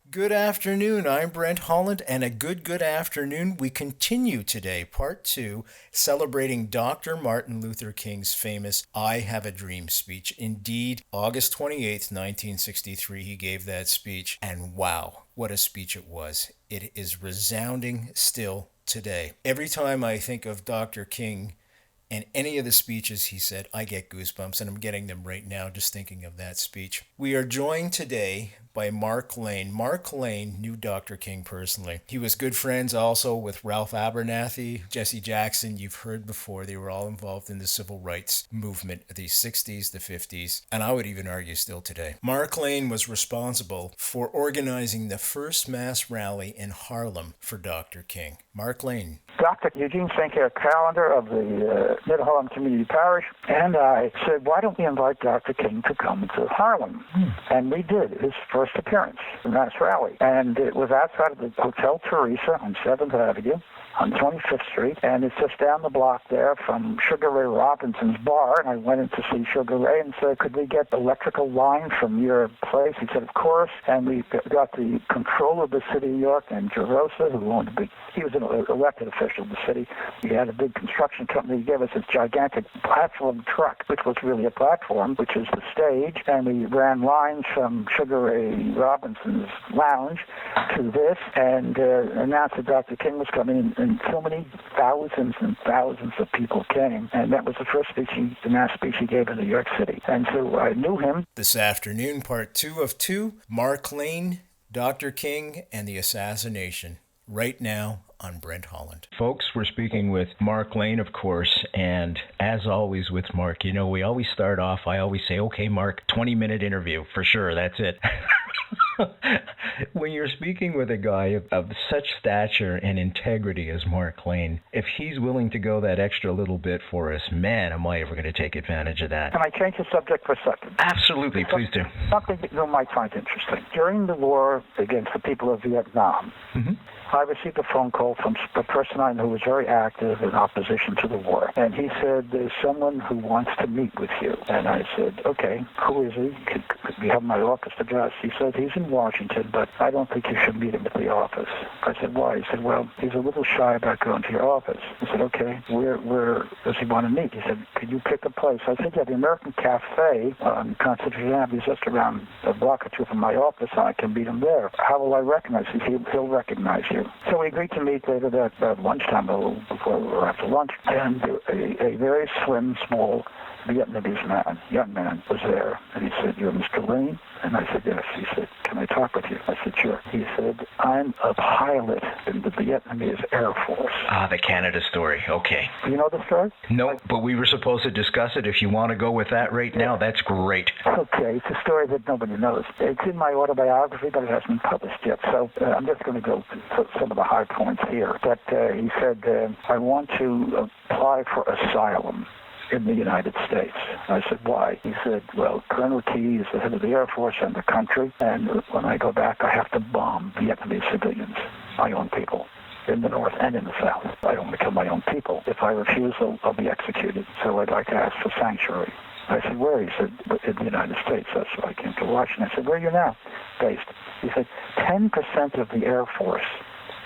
Good afternoon. I'm Brent, Holland, and a good afternoon. We continue today, part two, celebrating Dr. Martin Luther King's famous I Have a Dream speech. Indeed, August 28th, 1963, he gave that speech, and wow, what a speech it was. It is resounding still today. Every time I think of Dr. King and any of the speeches he said, I get goosebumps, and I'm getting them right now just thinking of that speech. We are joined today by Mark Lane. Mark Lane knew Dr. King personally. He was good friends also with Ralph Abernathy, Jesse Jackson. You've heard before, they were all involved in the civil rights movement of the 60s, the 50s, and I would even argue still today. Mark Lane was responsible for organizing the first mass rally in Harlem for Dr. King. Mark Lane. Dr. Eugene St. Clair Calendar of the Mid-Harlem Community Parish, and I said, why don't we invite Dr. King to come to Harlem? And we did, his first appearance, the mass rally. And it was outside of the Hotel Teresa on 7th Avenue on 25th Street, and it's just down the block there from Sugar Ray Robinson's bar. And I went in to see Sugar Ray and said, could we get electrical line from your place? He said, of course. And we got the controller of the city of New York, and Jerosa, who owned he was an elected official of the city. He had a big construction company. He gave us this gigantic platform truck, which was really a platform, which is the stage. And we ran lines from Sugar Ray Robinson's lounge to this, and announced that Dr. King was coming, and so many thousands and thousands of people came. And that was the first speech, the mass speech he gave in New York City. And so I knew him. This afternoon, part two of two, Mark Lane, Dr. King, and the Assassination, right now on Brent Holland. Folks, we're speaking with Mark Lane, of course, and as always with Mark, you know, we always start off, I always say, okay, Mark, 20-minute interview, for sure, that's it. When you're speaking with a guy of such stature and integrity as Mark Lane, if he's willing to go that extra little bit for us, man, am I ever going to take advantage of that. Can I change the subject for a second? Absolutely, please do. Something that you might find interesting. During the war against the people of Vietnam, I received a phone call from a person I knew who was very active in opposition to the war. And he said, there's someone who wants to meet with you. And I said, okay, who is he? Could we have my office address? He said, he's in Washington, but I don't think you should meet him at the office. I said, why? He said, well, he's a little shy about going to your office. I said, okay, where does he want to meet? He said, could you pick a place? I said, yeah, the American Cafe on Constitution Avenue is just around a block or two from my office, and I can meet him there. How will I recognize him? He'll recognize you. So we agreed to meet later that lunchtime, a little before or after lunch, and a very slim, small Vietnamese young man was there, and he said, you're Mr. Lane? And I said, yes. He said, can I talk with you? I said, sure. He said, I'm a pilot in the Vietnamese Air Force. Ah, the Canada story. Okay. Do you know the story? No, but we were supposed to discuss it. If you want to go with that right now, that's great. Okay, it's a story that nobody knows. It's in my autobiography, but it hasn't been published yet. So I'm just going to go to some of the high points here. But he said, I want to apply for asylum in the United States. I said, why? He said, well, Colonel Key is the head of the Air Force and the country, and when I go back, I have to bomb Vietnamese civilians, my own people, in the North and in the South. I don't want to kill my own people. If I refuse, I'll be executed. So I'd like to ask for sanctuary. I said, where? He said, in the United States. That's why I came to Washington. I said, where are you now based? He said, 10% of the Air Force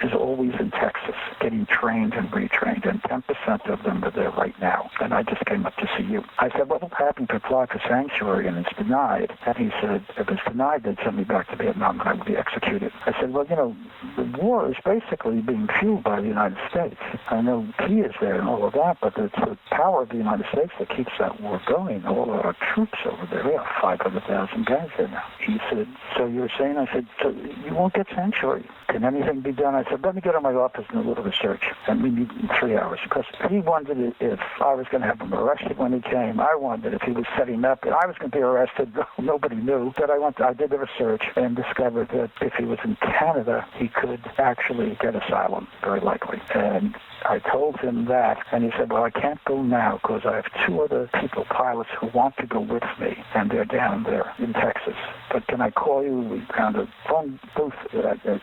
is always in Texas, getting trained and retrained, and 10% of them are there right now. And I just came up to see you. I said, what will happen to apply for sanctuary? And it's denied. And he said, if it's denied, they'd send me back to Vietnam and I would be executed. I said, well, you know, the war is basically being fueled by the United States. I know Key is there and all of that, but it's the power of the United States that keeps that war going. All of our troops over there, we have 500,000 guys there now. He said, so you're saying? I said, so you won't get sanctuary. Can anything be done? I said, let me go to my office and do a little research. And we meet in 3 hours. Because he wondered if I was going to have him arrested when he came. I wondered if he was setting up. I was going to be arrested. Nobody knew. But I did the research and discovered that if he was in Canada, he could actually get asylum, very likely. And I told him that, and he said, well, I can't go now because I have two other people, pilots, who want to go with me, and they're down there in Texas. But can I call you? We found a phone booth,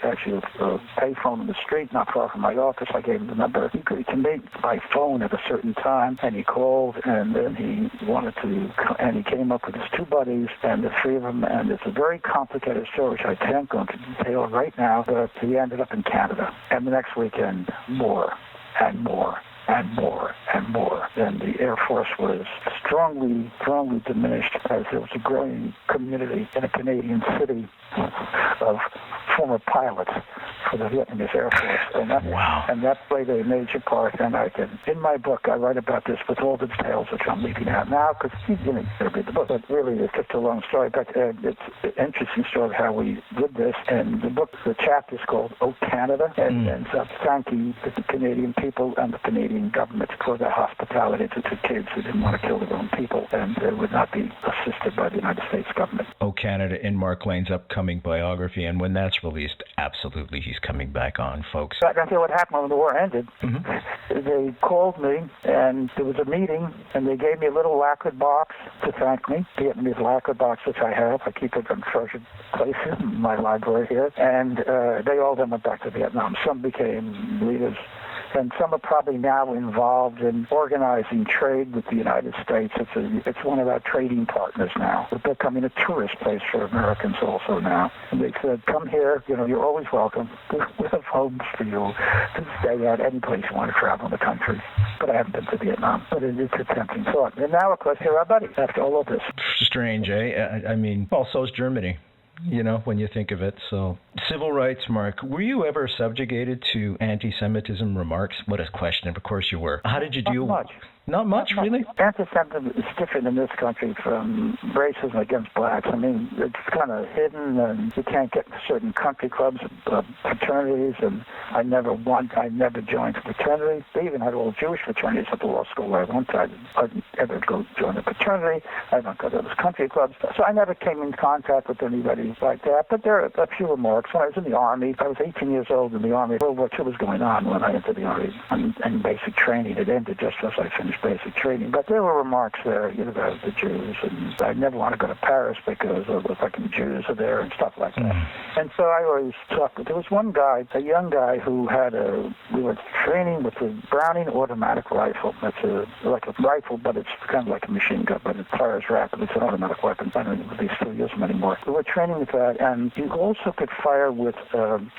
actually a payphone in the street, not far from my office. I gave him the number. He can meet by phone at a certain time, and he called, and then he came up with his two buddies, and the three of them, and it's a very complicated story, which I can't go into detail right now, but he ended up in Canada. And the next weekend, more and more and more and more. And the Air Force was strongly diminished as there was a growing community in a Canadian city of former pilots for the Vietnamese Air Force. And that played a major part. And in my book, I write about this with all the details, which I'm leaving out now, because you better read the book. But really, it's just a long story. But it's an interesting story of how we did this. And the book, the chapter is called Oh Canada, and ends up thanking the Canadian people and the Canadian government for their hospitality to kids who didn't want to kill their own people and would not be assisted by the United States government. Oh Canada, in Mark Lane's upcoming biography, and when that's released, absolutely he's coming back on, folks. I can tell you what happened when the war ended. Mm-hmm. They called me, and there was a meeting, and they gave me a little lacquered box to thank me, Vietnamese lacquered box, which I have. I keep it in treasured places in my library here. And they all then went back to Vietnam. Some became leaders, and some are probably now involved in organizing trade with the United States. It's one of our trading partners now. It's becoming a tourist place for Americans also now. And they said, come here, you're always welcome. We have homes for you to stay at any place you want to travel in the country. But I haven't been to Vietnam. But it's a tempting thought. And now, of course, here are buddies after all of this. Strange, eh? I mean, so's Germany. When you think of it. So, civil rights, Mark, were you ever subjugated to anti-Semitism remarks? What a question. Of course you were. How did you deal? Not much, really? Anti-Semitism is different in this country from racism against blacks. I mean, it's kind of hidden, and you can't get into certain country clubs, fraternities, and I never joined a fraternity. They even had all Jewish fraternities at the law school where I went. I didn't ever go join a fraternity. I don't go to those country clubs. So I never came in contact with anybody like that. But there are a few remarks. When I was in the Army, I was 18 years old in the Army. World War II was going on when I entered the Army, and basic training. It ended just as I finished basic training. But there were remarks there, about the Jews, and I never want to go to Paris because the fucking Jews are there and stuff like that. And so I always talked. There was one guy, a young guy, who had we were training with a Browning automatic rifle. That's like a rifle, but it's kind of like a machine gun, but it fires rapid. It's an automatic weapon. I don't know if they still use them anymore. We were training with that, and you also could fire with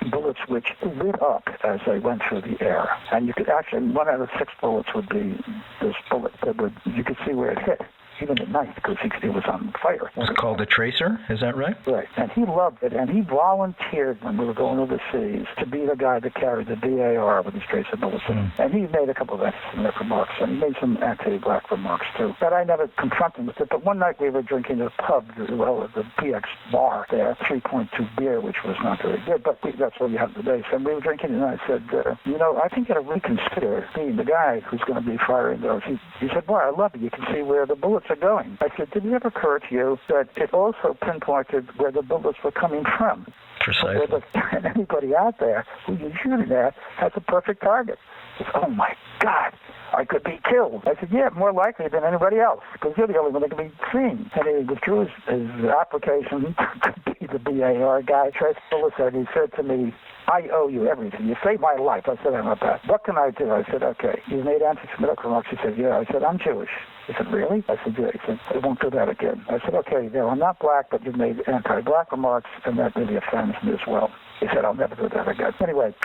bullets which lit up as they went through the air. And you could actually, 1 out of 6 bullets would be this bullet that you could see where it hit, even at night, because it was on fire. It's called a tracer, is that right? Right, and he loved it, and he volunteered when we were going overseas to be the guy that carried the BAR with his tracer bullets. And he made a couple of anti-Semitic remarks, and he made some anti-black remarks too. But I never confronted him with it. But one night we were drinking at a pub, at the PX bar there, 3.2 beer, which was not very good, but that's what you have today. So we were drinking, and I said, I think you ought to reconsider being the guy who's going to be firing those. He said, boy, I love it. You can see where the bullets are going. I said, did it ever occur to you that it also pinpointed where the bullets were coming from? Precisely. And anybody out there who you're shooting at has a perfect target. It's, oh my God, I could be killed. I said, yeah, more likely than anybody else, because you're the only one that can be seen. And he withdrew his application to be the BAR guy. Trace Fuller said, he said to me, I owe you everything. You saved my life. I said, I'm not that. What can I do? I said, okay. You made anti-Semitic remarks. He said, yeah. I said, I'm Jewish. He said, really? I said, yeah. He said, I won't do that again. I said, okay, I'm not black, but you've made anti-black remarks, and that really offends me as well. He said, I'll never do that again. Anyway,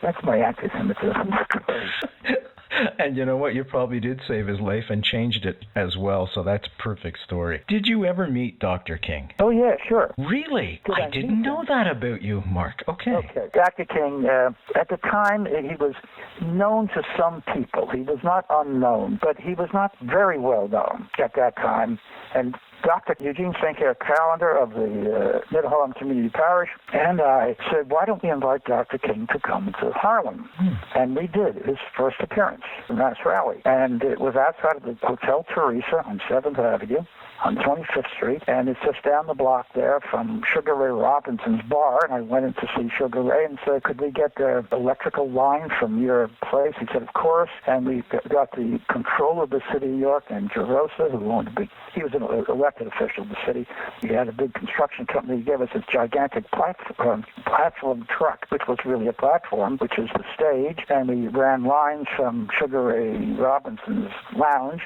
that's my anti-Semitism story. And you know what? You probably did save his life and changed it as well, so that's a perfect story. Did you ever meet Dr. King? Oh, yeah, sure. Really? I didn't know that about you, Mark. Okay. Dr. King, at the time, he was known to some people. He was not unknown, but he was not very well known at that time. And Dr. Eugene St. Clair Callender of the Mid-Harlem Community Parish and I said, why don't we invite Dr. King to come to Harlem? And we did, his first appearance, the mass rally. And it was outside of the Hotel Teresa on 7th Avenue. on 25th Street, and it's just down the block there from Sugar Ray Robinson's bar. And I went in to see Sugar Ray and said, could we get the electrical line from your place? He said, of course. And we got the controller of the city of New York named Jerosa, who owned he was an elected official of the city. He had a big construction company. He gave us this gigantic platform truck, which was really a platform, which is the stage. And we ran lines from Sugar Ray Robinson's lounge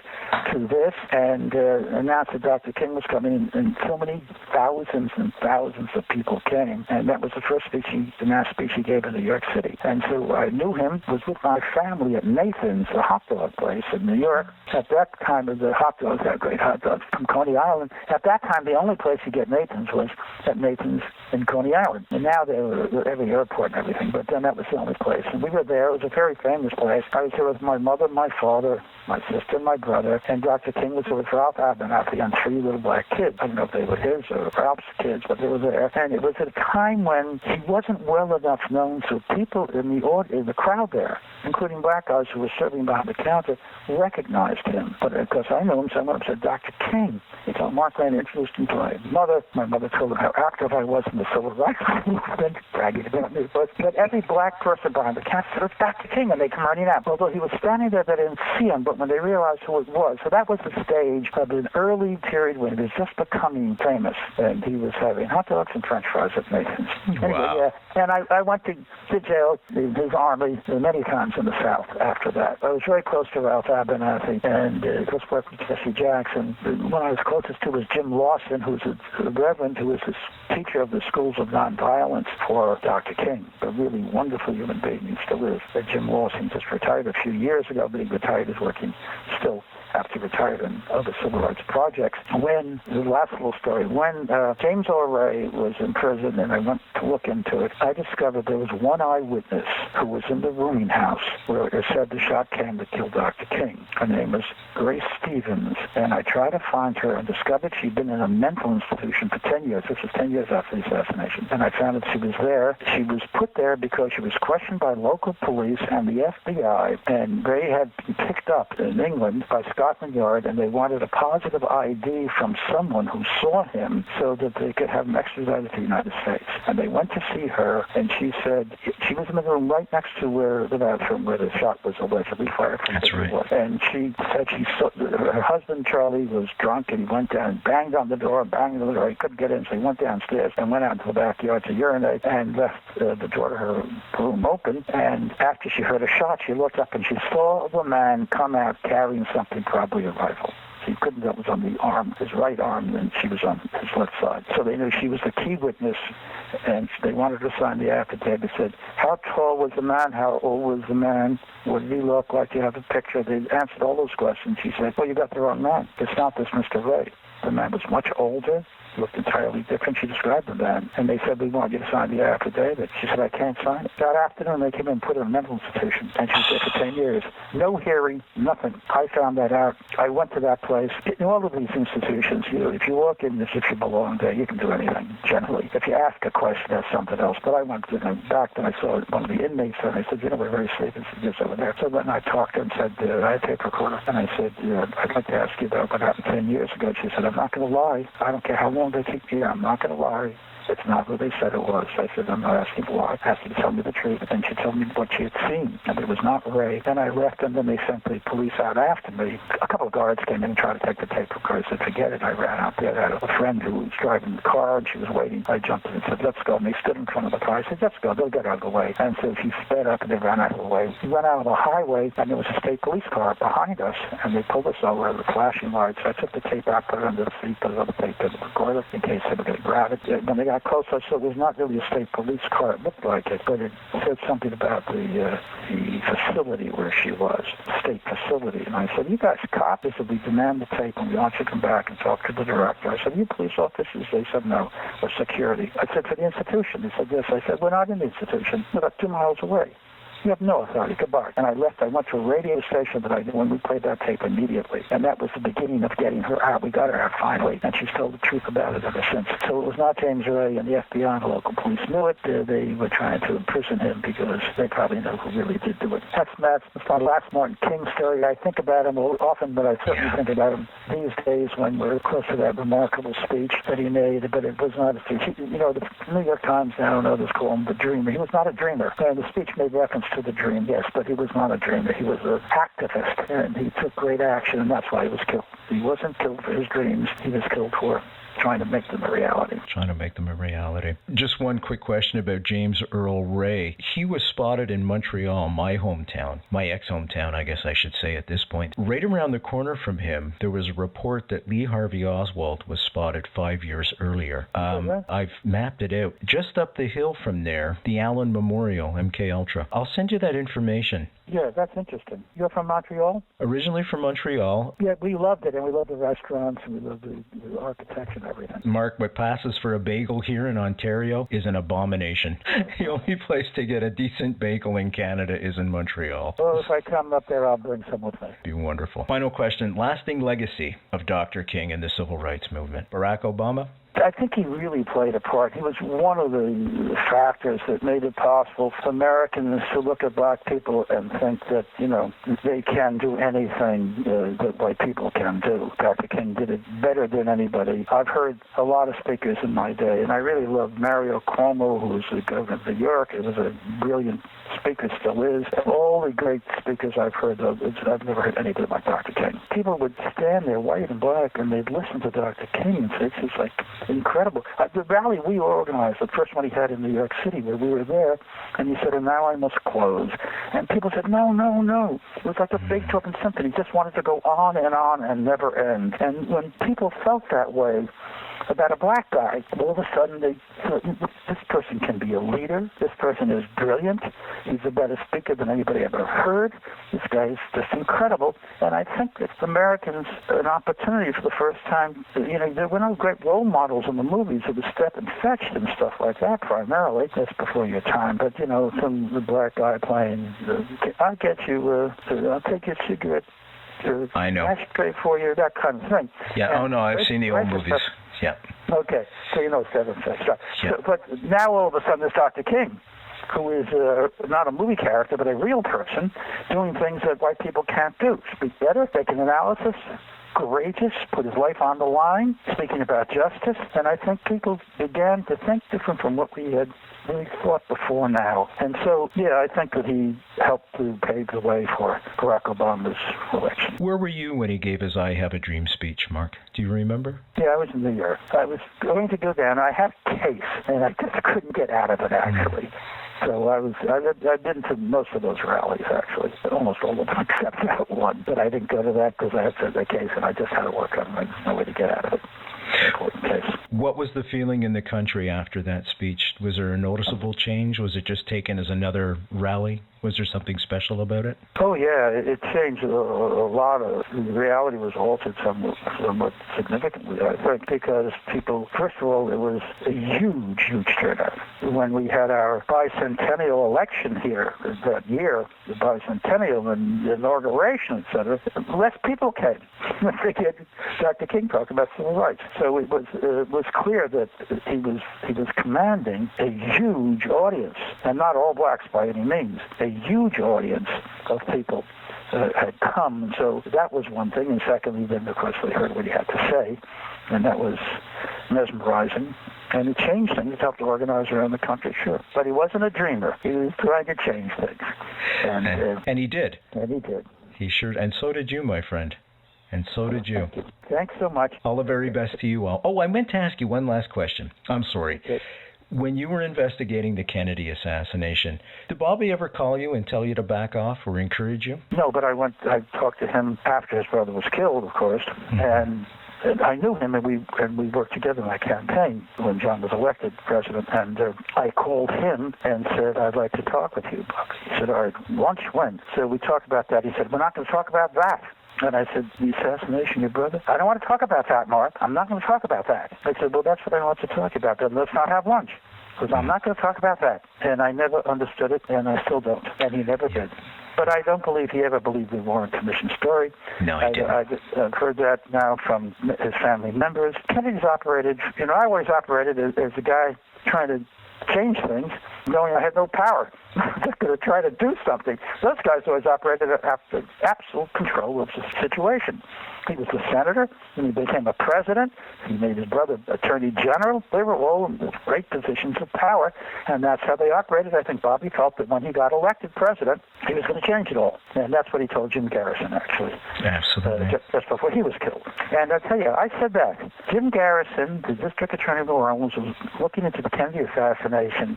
to this and announced that Dr. King was coming, and so many thousands and thousands of people came. And that was the first speech the mass speech he gave in New York City. And so I knew him, was with my family at Nathan's, the hot dog place in New York. At that time, the hot dogs, that great hot dogs from Coney Island. At that time, the only place you get Nathan's was at Nathan's in Coney Island. And now they're at every airport and everything, but then that was the only place. And we were there. It was a very famous place. I was there with my mother, my father, my sister, and my brother, and Dr. King was with Ralph Abernathy and 3 little black kids. I don't know if they were his or Ralph's kids, but they were there. And it was at a time when he wasn't well enough known, so people in the crowd there, including black guys who were serving behind the counter, recognized him. But because I knew him, someone said, Dr. King. He told Mark Lane, introduced him to my mother. My mother told him how active I was in the civil rights movement, bragging about me. But every black person behind the counter said, it's Dr. King, and they come running out. Although he was standing there, they didn't see him, but when they realized who it was. So that was the stage of an early period when he was just becoming famous, and he was having hot dogs and french fries at Nathan's. Anyway, Wow. yeah. And I went to jail, his army, many times in the South after that. I was very close to Ralph Abernathy, and just worked with Jesse Jackson. One I was closest to was Jim Lawson, who's a reverend who was the teacher of the schools of nonviolence for Dr. King. A really wonderful human being. He still is. Jim Lawson just retired a few years ago, but he retired is working still after retired in other civil rights projects. When, the last little story, when James Earl Ray was in prison and I went to look into it, I discovered there was one eyewitness who was in the rooming house where it said the shot came to kill Dr. King. Her name was Grace Stevens, and I tried to find her and discovered she'd been in a mental institution for 10 years. This was 10 years after the assassination. And I found that she was there. She was put there because she was questioned by local police and the FBI, and Ray had been picked up in England by Scotland Yard, and they wanted a positive ID from someone who saw him so that they could have him extradited to the United States. And they went to see her, and she said she was in the room right next to where the bathroom where the shot was allegedly fired from. That's right. And she said she saw her husband Charlie was drunk, and he went down and banged on the door. He couldn't get in, so he went downstairs and went out into the backyard to urinate and left the door to her room open. And after she heard a shot, she looked up and she saw the man come out carrying something, probably a rifle. She couldn't tell it was on the arm, his right arm, and she was on his left side. So they knew she was the key witness, and they wanted to sign the affidavit. They said, how tall was the man? How old was the man? What did he look like? Do you have a picture? They answered all those questions. She said, well, you got the wrong man. It's not this Mr. Ray. The man was much older, looked entirely different. She described the man, and they said, we want you to sign the affidavit. She said, I can't sign it. That afternoon, they came in and put her in a mental institution, and she was there for 10 years. No hearing, nothing. I found that out. I went to that place. In all of these institutions, if you walk in as if you belong there, you can do anything, generally. If you ask a question, that's something else. But I went back, and I saw one of the inmates, and I said, we're very safe. It's just over there. So then I talked to her and said, I had a tape recorder, and I said, I'd like to ask you about what happened 10 years ago. She said, I'm not going to lie. I don't care how long they keep me. I'm not going to lie. It's not who they said it was. I said, I'm not asking why. I asked her to tell me the truth. And she told me what she had seen, and it was not Ray. Then I left, and then they sent the police out after me. A couple of guards came in and tried to take the tape recorder. I said, forget it. I ran out there. I had a friend who was driving the car, and she was waiting. I jumped in and said, let's go. And they stood in front of the car. I said, let's go. They'll get out of the way. And so she sped up, and they ran out of the way. We went out of the highway, and there was a state police car behind us, and they pulled us over with flashing lights. I took the tape out, put it under the seat, put it on the tape to the recorder in case they were going to grab it. When they got close, I said, it was not really a state police car. It looked like it, but it said something about the facility where she was, state facility. And I said, you guys cops? They said, we demand the tape, and we want you to come back and talk to the director. I said, are you police officers? They said, no. Or security. I said, for the institution. They said, yes. I said, we're not in the institution. We're about 2 miles away. You have no authority to bark. And I left. I went to a radio station that I knew, and we played that tape immediately. And that was the beginning of getting her out. We got her out finally, and she's told the truth about it ever since. So it was not James Ray, and the FBI and the local police knew it. They were trying to imprison him because they probably know who really did do it. That's my last Martin King story. I think about him often, but I certainly think about him these days when we're close to that remarkable speech that he made. But it was not a speech. You know, the New York Times now and others call him the dreamer. He was not a dreamer. And the speech made reference to the dream, yes, but he was not a dreamer. He was an activist, and he took great action, and that's why he was killed. He wasn't killed for his dreams. He was killed for trying to make them a reality. Trying to make them a reality. Just one quick question about James Earl Ray. He was spotted in Montreal, my hometown, my ex-hometown, I guess I should say at this point. Right around the corner from him, there was a report that Lee Harvey Oswald was spotted 5 years earlier. I've mapped it out. Just up the hill from there, the Allen Memorial, MK Ultra. I'll send you that information. Yeah, that's interesting. You're from Montreal? Originally from Montreal. Yeah, we loved it, and we loved the restaurants, and we loved the architecture and everything. Mark, what passes for a bagel here in Ontario is an abomination. The only place to get a decent bagel in Canada is in Montreal. Well, if I come up there, I'll bring some with me. Be wonderful. Final question. Lasting legacy of Dr. King and the Civil Rights Movement. Barack Obama? I think he really played a part. He was one of the factors that made it possible for Americans to look at black people and think that, you know, they can do anything that white people can do. Dr. King did it better than anybody. I've heard a lot of speakers in my day, and I really loved Mario Cuomo, who was the governor of New York. It was a brilliant speaker, still is. All the great speakers I've heard of, I've never heard anybody like Dr. King. People would stand there, white and black, and they'd listen to Dr. King and say, it's like incredible. The rally we organized, the first one he had in New York City, where we were there, and he said, and now I must close. And people said, no, no, no. It was like a Beethoven symphony. He just wanted to go on and never end. And when people felt that way about a black guy, all of a sudden they thought, this person can be a leader. This person is brilliant. He's a better speaker than anybody ever heard. This guy is just incredible. And I think that Americans, an opportunity for the first time, you know, there were no great role models in the movies. It was Step and Fetch and stuff like that primarily. That's before your time. But, you know, some the black guy playing, I'll get you, I'll take your cigarette. I know. Ashtray for you, that kind of thing. Yeah, and I've seen the old movies. Yeah. Okay, so you know Step and Fetch. Yeah. But now all of a sudden there's Dr. King, who is not a movie character, but a real person, doing things that white people can't do. Speak better, make an analysis, courageous, put his life on the line, speaking about justice, and I think people began to think different from what we had really thought before now. And so, yeah, I think that he helped to pave the way for Barack Obama's election. Where were you when he gave his I Have a Dream speech, Mark? Do you remember? Yeah, I was in New York. I was going to go down. I had a case, and I just couldn't get out of it, actually. So I've been to most of those rallies, actually, almost all of them except that one. But I didn't go to that because I had the case, and I just had to work on it. There's no way to get out of it. Important case. What was the feeling in the country after that speech? Was there a noticeable change? Was it just taken as another rally? Was there something special about it? Oh, yeah, it changed a lot. The reality was altered somewhat significantly, I think, because people, first of all, it was a huge, huge turnout. When we had our bicentennial election here that year, the bicentennial and the inauguration, et cetera, less people came. They had Dr. King talk about civil rights. So it was clear that he was commanding a huge audience, and not all blacks by any means. A huge audience of people had come, and so that was one thing. And secondly, then of course they heard what he had to say, and that was mesmerizing. And it changed things. It helped organize around the country, sure. But he wasn't a dreamer. He was trying to change things, and he did. And he did. He sure. And so did you, my friend. And so did you. Thanks so much. All the very best to you all. Oh, I meant to ask you one last question. I'm sorry. Okay. When you were investigating the Kennedy assassination, did Bobby ever call you and tell you to back off or encourage you? No, but I talked to him after his brother was killed, of course, and I knew him, and we worked together in that campaign when John was elected president. And I called him and said, I'd like to talk with you, Bobby. He said, all right, lunch when? So we talked about that. He said, we're not going to talk about that. And I said, the assassination of your brother? I don't want to talk about that, Mark. I'm not going to talk about that. I said, well, that's what I want to talk about. Then let's not have lunch. Because I'm not going to talk about that. And I never understood it, and I still don't. And he never did. But I don't believe he ever believed the Warren Commission story. No, he didn't. I've heard that now from his family members. Kennedy's operated, I always operated as a guy trying to change things, knowing I had no power. Just going to try to do something. Those guys always operated after absolute control of the situation. He was a senator, and he became a president. He made his brother attorney general. They were all in great positions of power, and that's how they operated. I think Bobby felt that when he got elected president, he was going to change it all. And that's what he told Jim Garrison, actually. Absolutely. Just before he was killed. And I'll tell you, I said that. Jim Garrison, the district attorney of New Orleans, was looking into the Kennedy assassination,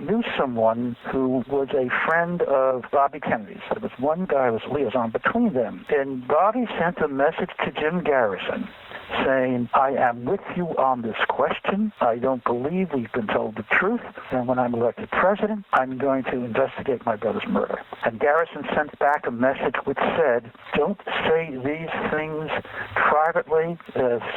knew someone who was a friend of Bobby Kennedy's. There was one guy who was liaison between them. And Bobby sent a message to Jim Garrison saying, I am with you on this question. I don't believe we've been told the truth. And when I'm elected president, I'm going to investigate my brother's murder. And Garrison sent back a message which said, don't say these things privately.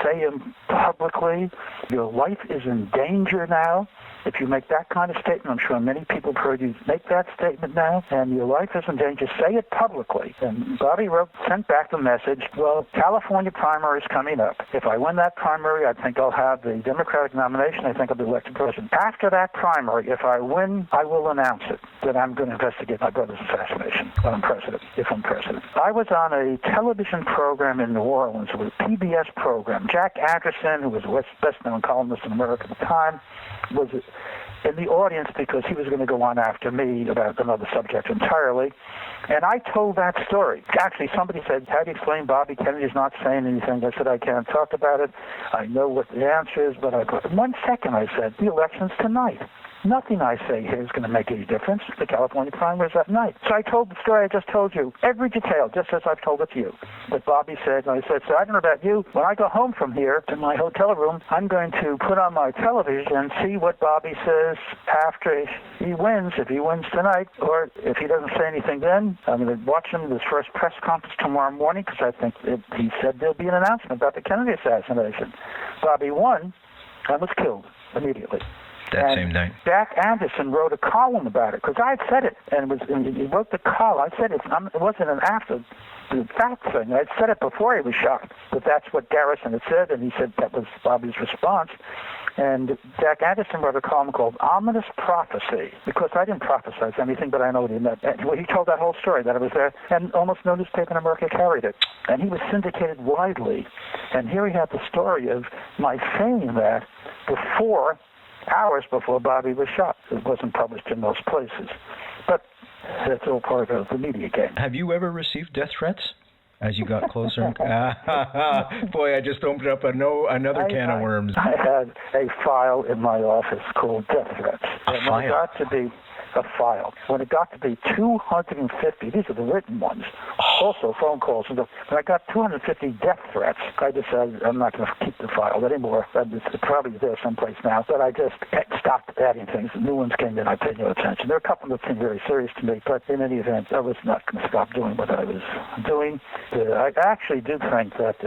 Say them publicly. Your life is in danger now. If you make that kind of statement, I'm sure many people have heard you make that statement now, and your life is in danger, say it publicly. And Bobby sent back the message, well, California primary is coming up. If I win that primary, I think I'll have the Democratic nomination. I think I'll be elected president. After that primary, if I win, I will announce it, that I'm going to investigate my brother's assassination when I'm president, if I'm president. I was on a television program in New Orleans. It was a PBS program. Jack Anderson, who was the best-known columnist in America at the time, was in the audience because he was going to go on after me about another subject entirely. And I told that story. Actually, somebody said, how do you explain Bobby Kennedy's not saying anything? I said, I can't talk about it. I know what the answer is, but in 1 second I said, the election's tonight. Nothing I say here is going to make any difference. The California primary is that night. So I told the story I just told you, every detail, just as I've told it to you. But Bobby said, I said, so I don't know about you. When I go home from here to my hotel room, I'm going to put on my television and see what Bobby says after he wins, if he wins tonight, or if he doesn't say anything then. I'm going to watch him his first press conference tomorrow morning because I think he said there'll be an announcement about the Kennedy assassination. Bobby won and was killed immedially. That same night. Jack Anderson wrote a column about it because I had said it, and he wrote the column. I said it wasn't an after the fact thing. I'd said it before he was shot, but that's what Garrison had said, and he said that was Bobby's response. And Jack Anderson wrote a column called Ominous Prophecy, because I didn't prophesize anything, but I know what he meant. And he told that whole story, that it was there, and almost no newspaper in America carried it. And he was syndicated widely. And here he had the story of my saying that hours before Bobby was shot. It wasn't published in most places. But that's all part of the media game. Have you ever received death threats as you got closer? Boy, I just opened up another can of worms. I had a file in my office called death threats. And when it got to be a file, when it got to be 250, these are the written ones, also phone calls. And when I got 250 death threats, I decided I'm not going to keep the file anymore. It's probably there someplace now, but I just stopped adding things. New ones came in, I paid no attention. There are a couple that seemed very serious to me, but in any event, I was not going to stop doing what I was doing. I actually do think that,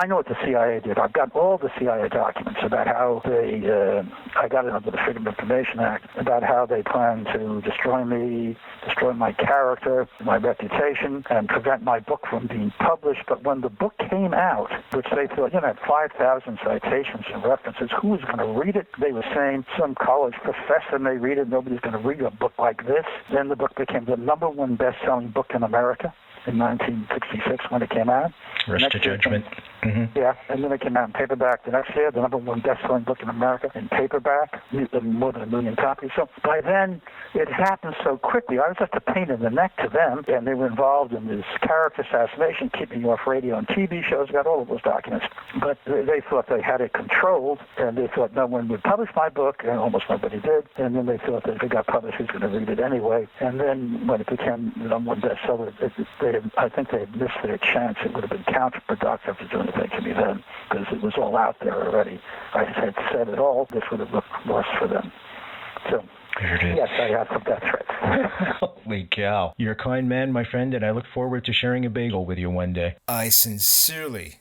I know what the CIA did. I've got all the CIA documents about how I got it under the Freedom of Information Act, about how they plan to destroy me, destroy my character, my reputation, and prevent my book from being published. But when the book came out, which they thought, had 5,000 citations and references, who was going to read it? They were saying some college professor may read it. Nobody's going to read a book like this. Then the book became the #1 best-selling book in America in 1966 when it came out. Rush to Judgment. Mm-hmm. Yeah, and then it came out in paperback the next year, the #1 best-selling book in America in paperback, more than 1 million copies. So by then, it happened so quickly. I was just a pain in the neck to them, and they were involved in this character assassination, keeping me off radio and TV shows, got all of those documents. But they thought they had it controlled, and they thought no one would publish my book, and almost nobody did. And then they thought that if it got published, who's going to read it anyway? And then when it became the #1 bestseller, I think they had missed their chance. It would have been counterproductive to do anything to me then, because it was all out there already. I had said it all. This would have looked worse for them. So, yes, I have some death threats. Holy cow. You're a kind man, my friend, and I look forward to sharing a bagel with you one day. I sincerely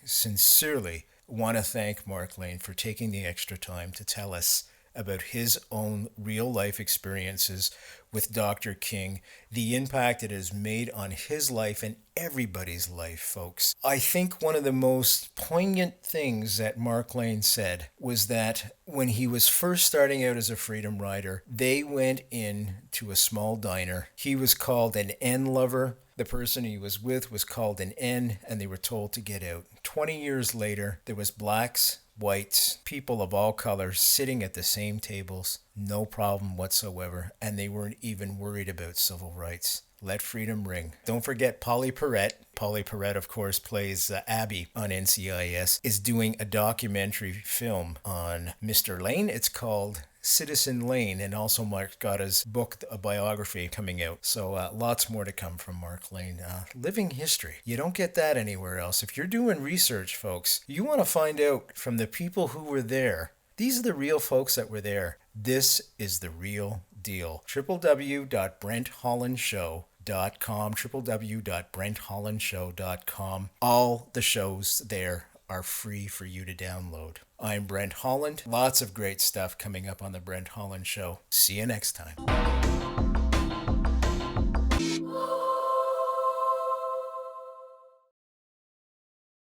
want to thank Mark Lane for taking the extra time to tell us about his own real life experiences with Dr. King, the impact it has made on his life and everybody's life, folks. I think one of the most poignant things that Mark Lane said was that when he was first starting out as a freedom rider, they went in to a small diner. He was called an N lover. The person he was with was called an N, and they were told to get out. 20 years later, there was blacks, whites, people of all colors sitting at the same tables, no problem whatsoever, and they weren't even worried about civil rights. Let freedom ring. Don't forget Polly Perrette. Polly Perrette, of course, plays Abby on NCIS, is doing a documentary film on Mr. Lane. It's called Citizen Lane, and also Mark got his book, a biography, coming out. So lots more to come from Mark Lane. Living history. You don't get that anywhere else. If you're doing research, folks, you want to find out from the people who were there. These are the real folks that were there. This is the real deal. www.brenthollandshow.com, www.brenthollandshow.com. All the shows there are free for you to download. I'm Brent Holland. Lots of great stuff coming up on the Brent Holland Show. See you next time.